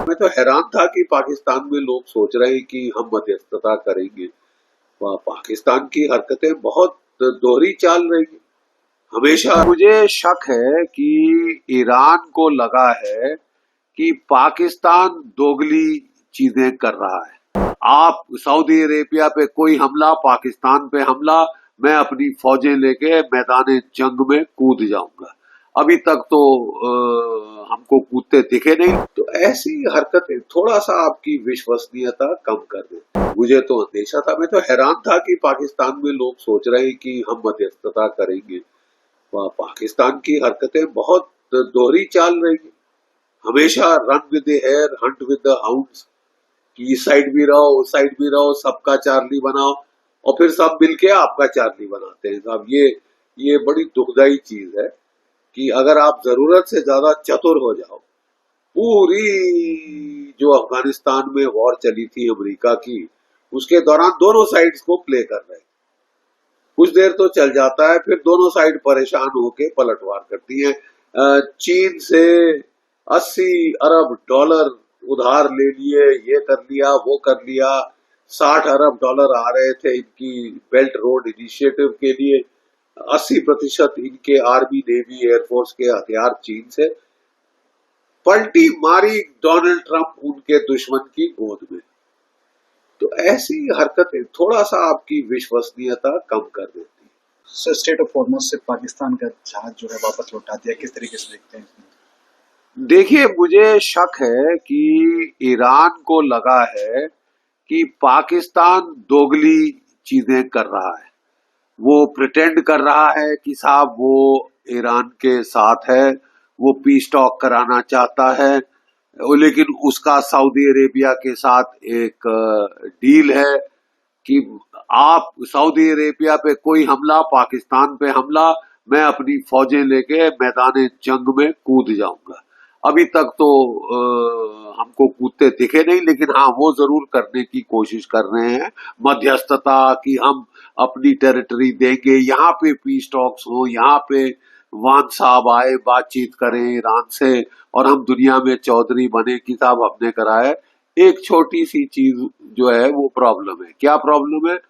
मैं तो हैरान था कि पाकिस्तान में लोग सोच रहे हैं कि हम मध्यस्थता करेंगे। पाकिस्तान की हरकतें बहुत दोहरी चाल रही है। हमेशा मुझे शक है कि ईरान को लगा है कि पाकिस्तान दोगली चीजें कर रहा है। आप सऊदी अरेबिया पे कोई हमला, पाकिस्तान पे हमला, मैं अपनी फौजें लेके मैदान जंग में कूद जाऊंगा। अभी तक तो हमको कूदते दिखे नहीं। तो ऐसी हरकतें थोड़ा सा आपकी विश्वसनीयता कम कर देती। मुझे तो अंदेशा था, मैं तो हैरान था कि पाकिस्तान में लोग सोच रहे हैं कि हम मध्यस्थता करेंगे। पाकिस्तान की हरकतें बहुत दोहरी चाल रही है। हमेशा run with the hare, hunt with the hounds, कि इस साइड भी रहो, उस साइड भी रहो, सबका चार्ली बनाओ और फिर सब मिलके आपका चार्ली बनाते हैं। साहब ये बड़ी दुखदाई चीज है कि अगर आप जरूरत से ज्यादा चतुर हो जाओ, पूरी जो अफगानिस्तान में वॉर चली थी अमेरिका की, उसके दौरान दोनों साइड्स को प्ले कर रहे हैं। कुछ देर तो चल जाता है, फिर दोनों साइड परेशान होके पलटवार करती है। चीन से 80 अरब डॉलर उधार ले लिए, ये कर लिया, वो कर लिया। 60 अरब डॉलर आ रहे थे इनकी बेल्ट रोड इनिशिएटिव के लिए। 80% इनके आर्मी, नेवी, एयरफोर्स के हथियार चीन से। पलटी मारी डोनाल्ड ट्रंप उनके दुश्मन की गोद में। तो ऐसी हरकतें थोड़ा सा आपकी विश्वसनीयता कम कर देती है। सर, स्टेट ऑफ हॉर्मुज़ से पाकिस्तान का जहाज जो है वापस लौटा दिया, किस तरीके से देखते हैं? देखिए, मुझे शक है कि ईरान को लगा है कि पाकिस्तान दोगली चीजें कर रहा है। वो प्रिटेंड कर रहा है कि साहब वो ईरान के साथ है, वो पीस टॉक कराना चाहता है, लेकिन उसका सऊदी अरेबिया के साथ एक डील है कि आप सऊदी अरेबिया पे कोई हमला, पाकिस्तान पे हमला, मैं अपनी फौजें लेके मैदान जंग में कूद जाऊंगा। अभी तक तो हमको कूदते दिखे नहीं, लेकिन हाँ, वो जरूर करने की कोशिश कर रहे हैं मध्यस्थता, कि हम अपनी टेरिटरी देंगे, यहाँ पे पीस टॉक्स हो, यहाँ पे वान साहब आए, बातचीत करें ईरान से, और हम दुनिया में चौधरी बने कि साहब हमने करा है। एक छोटी सी चीज जो है वो प्रॉब्लम है। क्या प्रॉब्लम है?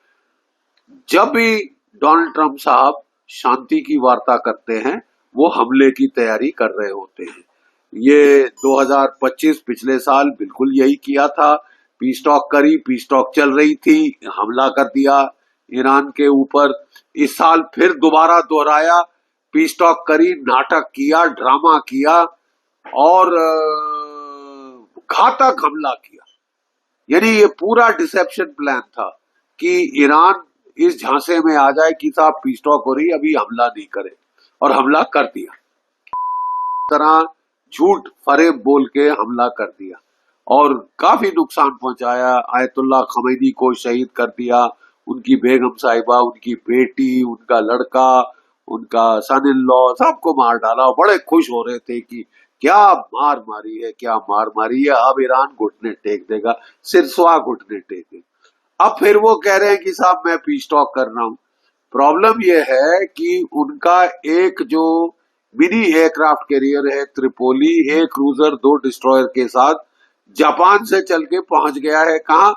जब भी डोनाल्ड ट्रंप साहब शांति की वार्ता करते हैं, वो हमले की तैयारी कर रहे होते हैं। ये 2025 पिछले साल बिल्कुल यही किया था। पीस टॉक करी, पीस टॉक चल रही थी, हमला कर दिया ईरान के ऊपर। इस साल फिर दोबारा दोहराया, पीस टॉक करी, नाटक किया, ड्रामा किया और घातक हमला किया। यानी ये पूरा डिसेप्शन प्लान था कि ईरान इस झांसे में आ जाए कि साहब पीस टॉक हो रही, अभी हमला नहीं करे, और हमला कर दिया। तरह झूठ फरेब बोल के हमला कर दिया और काफी नुकसान पहुंचाया। आयतुल्लाह खमैनी को शहीद कर दिया, उनकी बेगम साहिबा, उनकी बेटी, उनका लड़का, उनका सन इन लॉ, सबको मार डाला। बड़े खुश हो रहे थे कि क्या मार मारी है, क्या मार मारी है, अब ईरान घुटने टेक देगा। सिरस्वा घुटने टेके। अब फिर वो कह रहे हैं कि साहब मैं पीस टॉक कर रहा हूं। प्रॉब्लम यह है कि उनका एक जो मिनी एयरक्राफ्ट कैरियर है त्रिपोली, एक क्रूजर, 2 डिस्ट्रॉयर के साथ जापान से चल के पहुंच गया है। कहां?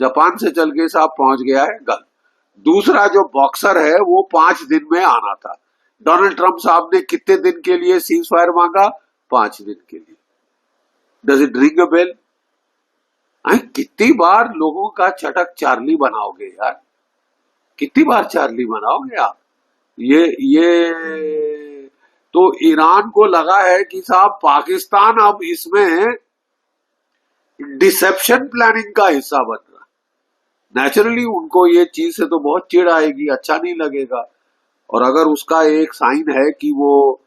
जापान से चल के साहब पहुंच गया है गल। दूसरा जो बॉक्सर है वो 5 दिन में आना था। डोनाल्ड ट्रंप साहब ने कितने दिन के लिए सीज फायर मांगा? 5 दिन के लिए। Does it ring a bell? कितनी बार लोगों का चटक चार्ली बनाओगे यार? कितनी बार चार्ली बनाओगे आप? ये तो ईरान को लगा है कि साहब पाकिस्तान अब इसमें डिसेप्शन प्लानिंग का हिस्सा बन रहा। नेचुरली उनको ये चीज से तो बहुत चिढ़ आएगी, अच्छा नहीं लगेगा। और अगर उसका एक साइन है कि वो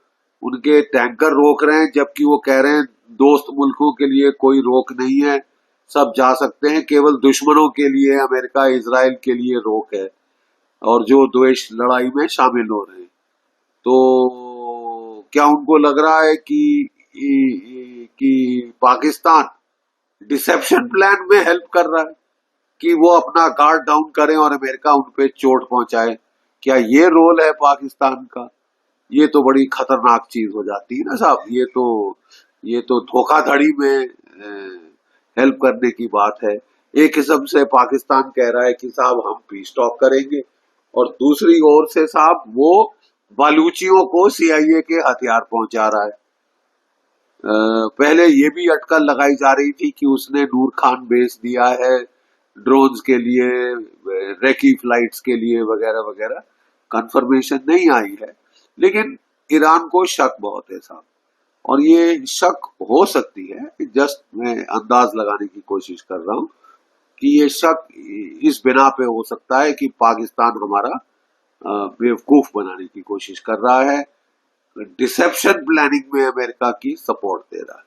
उनके टैंकर रोक रहे हैं, जबकि वो कह रहे हैं दोस्त मुल्कों के लिए कोई रोक नहीं है, सब जा सकते हैं, केवल दुश्मनों के लिए, अमेरिका इजराइल के लिए रोक है, और जो द्वेष लड़ाई में शामिल हो रहे हैं। तो क्या उनको लग रहा है कि पाकिस्तान डिसेप्शन प्लान में हेल्प कर रहा है कि वो अपना गार्ड डाउन करें और अमेरिका उन पे चोट पहुंचाए? क्या ये रोल है पाकिस्तान का? ये तो बड़ी खतरनाक चीज हो जाती है ना साहब। ये तो धोखाधड़ी में हेल्प करने की बात है। एक किस्म से पाकिस्तान कह रहा है कि साहब हम पीस टॉक करेंगे, और दूसरी ओर से साहब वो बलूचियों को सीआईए के हथियार पहुंचा रहा है। पहले ये भी अटकल लगाई जा रही थी कि उसने नूर खान बेच दिया है ड्रोन्स के लिए, रेकी फ्लाइट्स के लिए वगैरह वगैरह। कंफर्मेशन नहीं आई है, लेकिन ईरान को शक बहुत है साहब, और ये शक हो सकती है, जस्ट मैं अंदाज लगाने की कोशिश कर रहा हूं कि ये शक इस बिना पे हो सकता है कि पाकिस्तान हमारा बेवकूफ बनाने की कोशिश कर रहा है, डिसेप्शन प्लानिंग में अमेरिका की सपोर्ट दे रहा है।